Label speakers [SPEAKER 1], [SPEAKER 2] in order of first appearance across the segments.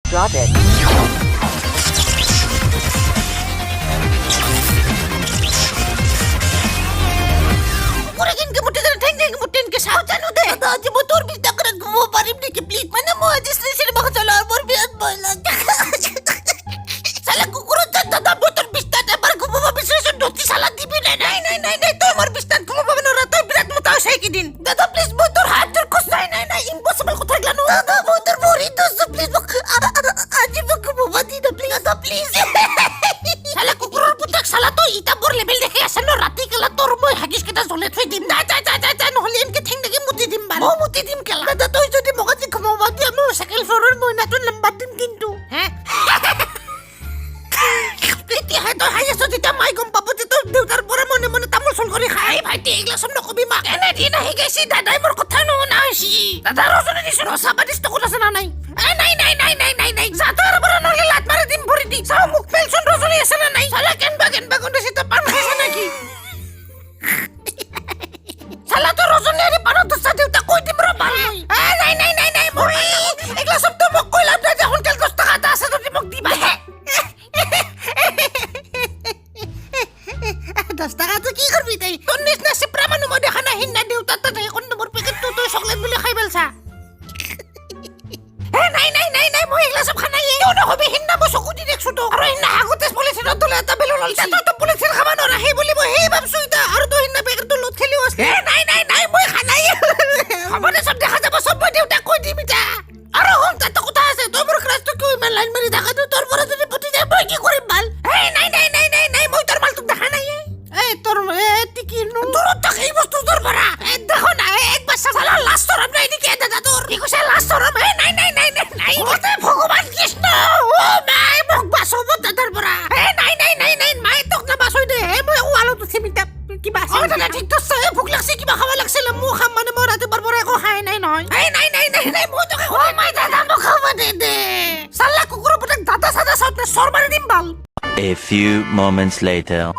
[SPEAKER 1] Drop it.
[SPEAKER 2] A few moments later.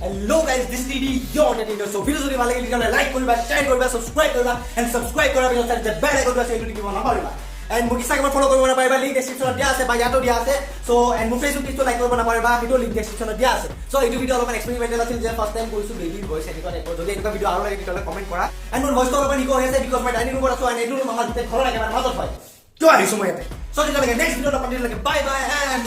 [SPEAKER 3] Hello guys, this is DD, your Nintendo. So video যদি ভাল লাগে তেতিয়াহলে like কৰিবা, share কৰিবা, সাবস্ক্ৰাইব কৰিবা and subscribe কৰাৰ পিছত তাতে বেল আইকন আছে এইটো টিপিব নাপাহৰিবা। and মোক Instagram ফলো কৰিব নাপাহৰিবা, লিংক ডেসক্ৰিপচনত দিয়া আছে বা ইয়াতো দিয়া আছে। so and মোক Facebook পেজটো লাইক কৰিব নাপাহৰিবা, সেইটো লিংক ডেসক্ৰিপচনত দিয়া আছে। so এইটো ভিডিও অলপমান এক্সপেৰিমেন্টেল আছিল যে ফাৰ্স্ট টাইম কৰিছো বেবি ভয়েস এডিটৰ টাইপৰ। যদি এনেকুৱা ভিডিও আৰু লাগে তেতিয়াহলে কমেন্ট কৰা। and মোৰ ভয়েসটো অলপমান ইকো হৈ আছে because মই ডাইনিং ৰুমত আছো and এইটো ৰুম আমাৰ ভিতৰত ঘৰৰ একেবাৰে মাজত হয়। কিয় আহিছো মই ইয়াতে। so তেতিয়ালৈকে নেক্সট ভিডিওত পাতিম লাগে। Bye bye and